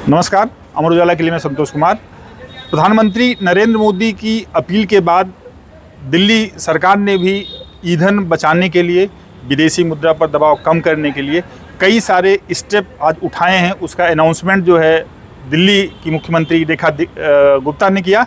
नमस्कार, अमर उजाला के लिए मैं संतोष कुमार। प्रधानमंत्री नरेंद्र मोदी की अपील के बाद दिल्ली सरकार ने भी ईंधन बचाने के लिए, विदेशी मुद्रा पर दबाव कम करने के लिए कई सारे स्टेप आज उठाए हैं। उसका अनाउंसमेंट जो है दिल्ली की मुख्यमंत्री रेखा गुप्ता ने किया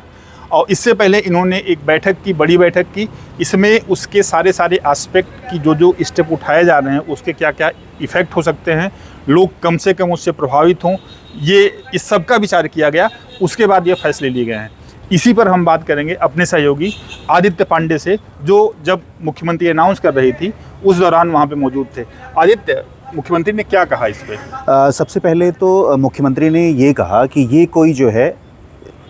और इससे पहले इन्होंने एक बैठक की, बड़ी बैठक की। इसमें उसके सारे एस्पेक्ट की जो स्टेप उठाए जा रहे हैं, उसके क्या क्या इफ़ेक्ट हो सकते हैं, लोग कम से कम उससे प्रभावित हों, ये इस सब का विचार किया गया। उसके बाद ये फैसले लिए गए हैं। इसी पर हम बात करेंगे अपने सहयोगी आदित्य पांडे से, जो जब मुख्यमंत्री अनाउंस कर रही थी उस दौरान वहाँ पे मौजूद थे। आदित्य, मुख्यमंत्री ने क्या कहा इस पर? सबसे पहले तो मुख्यमंत्री ने ये कहा कि ये कोई जो है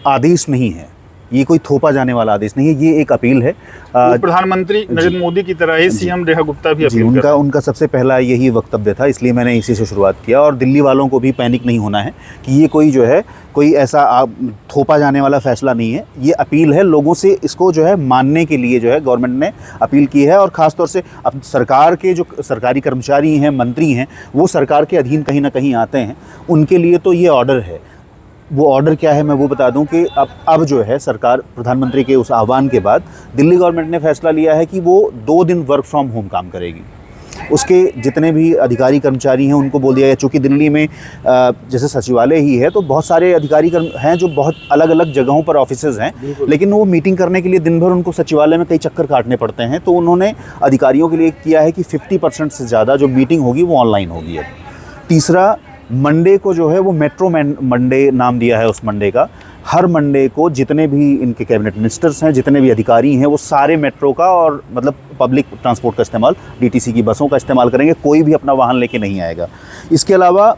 आदेश नहीं है, ये कोई थोपा जाने वाला आदेश नहीं है, ये एक अपील है। प्रधानमंत्री नरेंद्र मोदी की तरह ही सीएम रेखा गुप्ता भी अपील उनका सबसे पहला यही वक्तव्य था, इसलिए मैंने इसी से शुरुआत किया। और दिल्ली वालों को भी पैनिक नहीं होना है कि ये कोई जो है कोई ऐसा थोपा जाने वाला फैसला नहीं है, ये अपील है। लोगों से इसको जो है मानने के लिए जो है गवर्नमेंट ने अपील की है। और ख़ासतौर से अब सरकार के जो सरकारी कर्मचारी हैं, मंत्री हैं, वो सरकार के अधीन कहीं ना कहीं आते हैं, उनके लिए तो ये ऑर्डर है। वो ऑर्डर क्या है मैं वो बता दूं कि अब जो है सरकार, प्रधानमंत्री के उस आह्वान के बाद दिल्ली गवर्नमेंट ने फैसला लिया है कि वो 2 दिन वर्क फ्रॉम होम काम करेगी। उसके जितने भी अधिकारी कर्मचारी हैं उनको बोल दिया है, चूँकि दिल्ली में जैसे सचिवालय ही है तो बहुत सारे अधिकारी हैं जो बहुत अलग अलग जगहों पर ऑफिसेज़ हैं, लेकिन वो मीटिंग करने के लिए दिन भर उनको सचिवालय में कई चक्कर काटने पड़ते हैं। तो उन्होंने अधिकारियों के लिए किया है कि 50% से ज़्यादा जो मीटिंग होगी वो ऑनलाइन होगी। अब तीसरा, मंडे को जो है वो मेट्रो मंडे नाम दिया है उस मंडे का। हर मंडे को जितने भी इनके कैबिनेट मिनिस्टर्स हैं, जितने भी अधिकारी हैं, वो सारे मेट्रो का और मतलब पब्लिक ट्रांसपोर्ट का इस्तेमाल, डीटीसी की बसों का इस्तेमाल करेंगे। कोई भी अपना वाहन लेके नहीं आएगा। इसके अलावा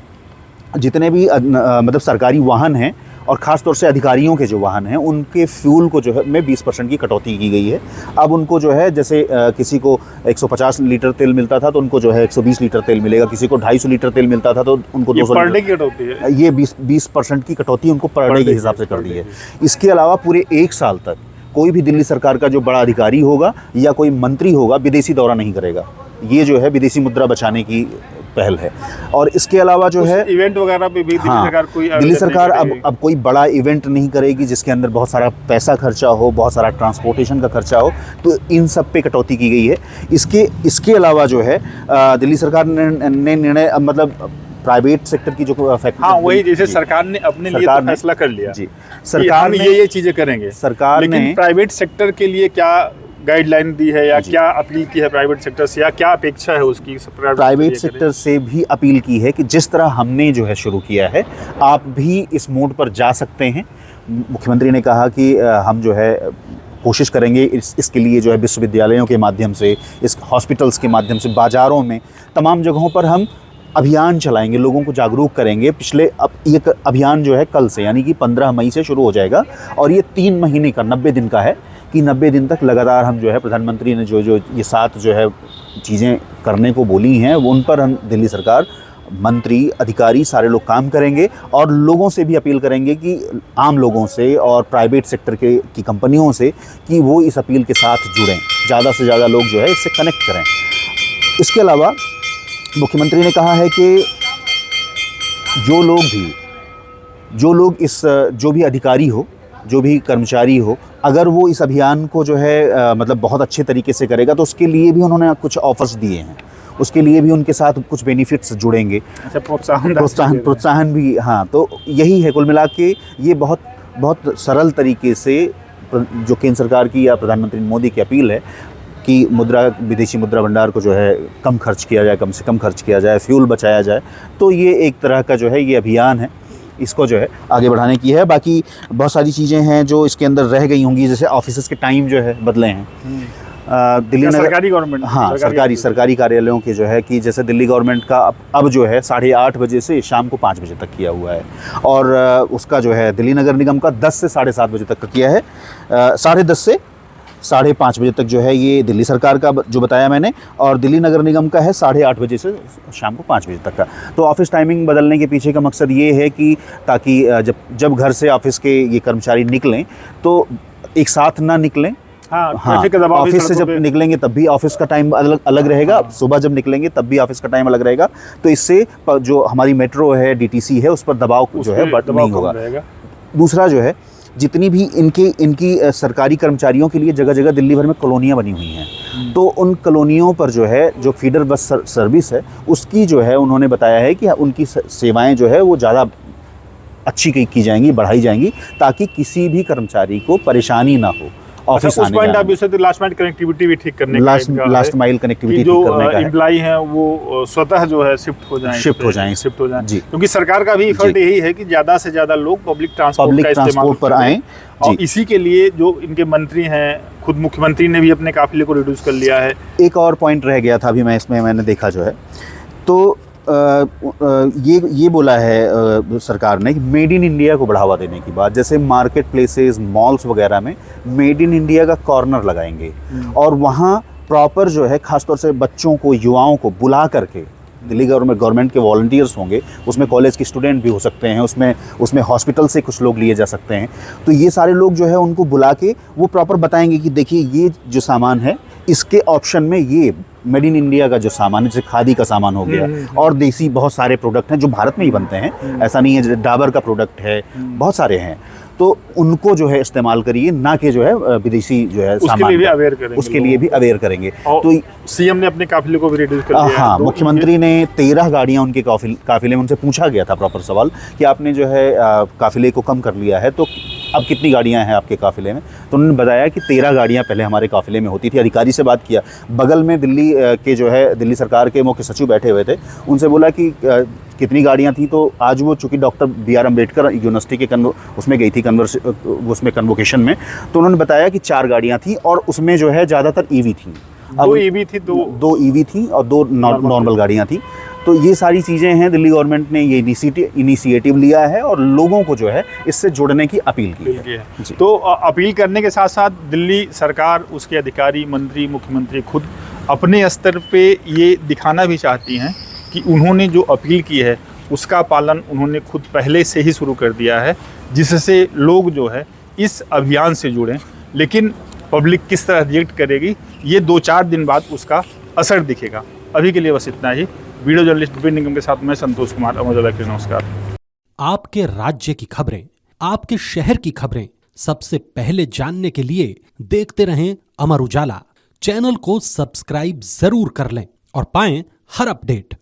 जितने भी मतलब सरकारी वाहन हैं और ख़ास तौर से अधिकारियों के जो वाहन हैं, उनके फ्यूल को जो है में 20% की कटौती की गई है। अब उनको जो है जैसे किसी को 150 लीटर तेल मिलता था तो उनको जो है 120 लीटर तेल मिलेगा, किसी को 250 लीटर तेल मिलता था तो उनको 200 पर डे की कटौती है। ये 20% की कटौती उनको पर डे के हिसाब से कर दी है। इसके अलावा पूरे 1 साल तक कोई भी दिल्ली सरकार का जो बड़ा अधिकारी होगा या कोई मंत्री होगा विदेशी दौरा नहीं करेगा। ये जो है विदेशी मुद्रा बचाने की पहल है। और इसके अलावा जो है इवेंट वगैरह पे भी दिल्ली सरकार अब कोई बड़ा इवेंट नहीं करेगी जिसके अंदर बहुत सारा पैसा खर्चा हो, बहुत सारा ट्रांसपोर्टेशन का खर्चा हो, तो इन सब पे कटौती की गई है। इसके अलावा जो है दिल्ली सरकार ने निर्णय मतलब प्राइवेट सेक्टर की जो फैक्ट्री, वही जैसे सरकार ने अपने लिए तो फैसला कर लिया जी, सरकार ने ये चीज़ें करेंगे सरकार ने। लेकिन प्राइवेट सेक्टर के लिए क्या गाइडलाइन दी है या क्या अपील की है प्राइवेट सेक्टर से, या क्या अपेक्षा है उसकी? प्राइवेट सेक्टर से भी अपील की है कि जिस तरह हमने जो है शुरू किया है, आप भी इस मोड पर जा सकते हैं। मुख्यमंत्री ने कहा कि हम जो है कोशिश करेंगे इसके लिए जो है विश्वविद्यालयों के माध्यम से, इस हॉस्पिटल्स के माध्यम से, बाज़ारों में, तमाम जगहों पर हम अभियान चलाएंगे, लोगों को जागरूक करेंगे। अब ये अभियान जो है कल से यानी कि 15 मई से शुरू हो जाएगा और ये 3 महीने का 90 दिन का है कि 90 दिन तक लगातार हम जो है प्रधानमंत्री ने जो ये 7 जो है चीज़ें करने को बोली हैं, उन पर हम दिल्ली सरकार, मंत्री, अधिकारी सारे लोग काम करेंगे। और लोगों से भी अपील करेंगे कि आम लोगों से और प्राइवेट सेक्टर की कंपनियों से कि वो इस अपील के साथ जुड़ें, ज़्यादा से ज़्यादा लोग जो है इससे कनेक्ट करें। इसके अलावा मुख्यमंत्री ने कहा है कि जो भी अधिकारी हो, जो भी कर्मचारी हो, अगर वो इस अभियान को जो है मतलब बहुत अच्छे तरीके से करेगा तो उसके लिए भी उन्होंने कुछ ऑफर्स दिए हैं, उसके लिए भी उनके साथ कुछ बेनिफिट्स जुड़ेंगे। अच्छा, प्रोत्साहन भी। हाँ, तो यही है कुल मिला के ये बहुत सरल तरीके से जो केंद्र सरकार की या प्रधानमंत्री मोदी की अपील है कि विदेशी मुद्रा भंडार को जो है कम खर्च किया जाए, कम से कम खर्च किया जाए, फ्यूल बचाया जाए। तो ये एक तरह का जो है ये अभियान है, इसको जो है आगे बढ़ाने की है। बाकी बहुत सारी चीज़ें हैं जो इसके अंदर रह गई होंगी, जैसे ऑफिसेज़ के टाइम जो है बदले हैं दिल्ली नगर सरकारी गवर्नमेंट, हाँ सरकारी कार्यालयों के जो है कि जैसे दिल्ली गवर्नमेंट का अब जो है 8:30 बजे से शाम को 5 बजे तक किया हुआ है। और उसका जो है दिल्ली नगर निगम का 10 से 7:30 बजे तक का किया है। 10:30 से 5:30 बजे तक जो है ये दिल्ली सरकार का जो बताया मैंने, और दिल्ली नगर निगम का है 8:30 बजे से शाम को 5 बजे तक का। तो ऑफिस टाइमिंग बदलने के पीछे का मकसद ये है कि ताकि जब घर से ऑफिस के ये कर्मचारी निकलें तो एक साथ ना निकलें, हाँ, हाँ, ट्रैफिक का दबाव भी ऑफिस से सड़कों जब पे- निकलेंगे तब भी ऑफिस का टाइम अलग अलग रहेगा, सुबह जब निकलेंगे तब भी ऑफिस का टाइम अलग रहेगा। तो इससे जो हमारी मेट्रो है, डीटीसी है, उस पर दबाव उस जो पे है दबाव नहीं कम होगा। रहेगा। दूसरा जो है, जितनी भी इनकी सरकारी कर्मचारियों के लिए जगह जगह दिल्ली भर में कॉलोनियाँ बनी हुई हैं, तो उन कॉलोनियों पर जो है जो फीडर बस सर्विस है उसकी जो है उन्होंने बताया है कि उनकी सेवाएं जो है वो ज़्यादा अच्छी की जाएंगी, बढ़ाई जाएंगी, ताकि किसी भी कर्मचारी को परेशानी ना हो ऑफिस अच्छा, उस आने पॉइंट जाने ऑफ व्यू से तो लास्ट माइल कनेक्टिविटी भी ठीक करने का लास्ट इनका लास्ट है माइल कि कनेक्टिविटी जो ठीक करने का है। एम्प्लॉई हैं वो स्वतः जो है शिफ्ट हो जाएं, शिफ्ट हो जाएं। शिफ्ट हो जाएं जी। क्योंकि सरकार का भी एफर्ट जी। यही है कि ज़्यादा से ज़्यादा लोग पब्लिक ट्रांसपोर्ट का इस्तेमाल ट्रांसपोर्ट पर करें। आएं। और जी। इसी के लिए जो इनके मंत्री हैं, खुद मुख्यमंत्री ने भी अपने काफिले को रिड्यूस कर लिया है। एक और पॉइंट रह गया था अभी मैंने देखा जो है, तो ये बोला है सरकार ने कि मेड इन इंडिया को बढ़ावा देने की बात, जैसे मार्केट प्लेसेस, मॉल्स वगैरह में मेड इन इंडिया का कॉर्नर लगाएंगे और वहाँ प्रॉपर जो है खासतौर से बच्चों को, युवाओं को बुला करके, दिल्ली गवर्नमेंट के वॉलंटियर्स होंगे, उसमें कॉलेज के स्टूडेंट भी हो सकते हैं, उसमें हॉस्पिटल से कुछ लोग लिए जा सकते हैं, तो ये सारे लोग जो है उनको बुला के वो प्रॉपर बताएंगे कि देखिए ये जो सामान है इसके ऑप्शन में ये मेड इन इंडिया का जो सामान है, जैसे खादी का सामान हो गया और देसी बहुत सारे प्रोडक्ट हैं जो भारत में ही बनते हैं, ऐसा नहीं है, जैसे डाबर का प्रोडक्ट है, बहुत सारे हैं, तो उनको जो है इस्तेमाल करिए, ना कि जो है विदेशी जो है उसके सामान लिए भी का। अवेयर करेंगे, उसके लिए भी अवेयर करेंगे। तो सीएम ने अपने काफिले को भी रिड्यूस कर दिया है। हाँ, तो मुख्यमंत्री ने 13 गाड़ियां उनके काफिले में, उनसे पूछा गया था प्रॉपर सवाल कि आपने जो है काफिले को कम कर लिया है, तो अब कितनी गाड़ियां हैं आपके काफिले में, तो उन्होंने बताया कि 13 गाड़ियां पहले हमारे काफिले में होती थी। अधिकारी से बात किया, बगल में दिल्ली के जो है दिल्ली सरकार के मुख्य सचिव बैठे हुए थे, उनसे बोला कि कितनी गाड़ियां थी, तो आज वो चूँकि डॉक्टर BR अम्बेडकर यूनिवर्सिटी के उसमें गई थी उसमें कन्वोकेशन में, तो उन्होंने बताया कि 4 गाड़ियां थी और उसमें जो है ज़्यादातर EV थी। 2 EV थी, 2 EV थी और 2 नॉर्मल गाड़ियां थी। तो ये सारी चीज़ें हैं, दिल्ली गवर्नमेंट ने ये इनिशिएटिव लिया है और लोगों को जो है इससे जुड़ने की अपील की है। तो अपील करने के साथ साथ दिल्ली सरकार, उसके अधिकारी, मंत्री, मुख्यमंत्री खुद अपने स्तर पे ये दिखाना भी चाहती हैं कि उन्होंने जो अपील की है उसका पालन उन्होंने खुद पहले से ही शुरू कर दिया है, जिससे लोग जो है इस अभियान से जुड़ें। लेकिन पब्लिक किस तरह रिएक्ट करेगी, ये 2-4 दिन बाद उसका असर दिखेगा। अभी के लिए बस इतना ही। वीडियो जर्नलिस्ट विपिन निगम के साथ मैं संतोष कुमार, अमर उजाला के लिए नमस्कार। आपके राज्य की खबरें, आपके शहर की खबरें सबसे पहले जानने के लिए देखते रहें अमर उजाला। चैनल को सब्सक्राइब जरूर कर लें और पाएं हर अपडेट।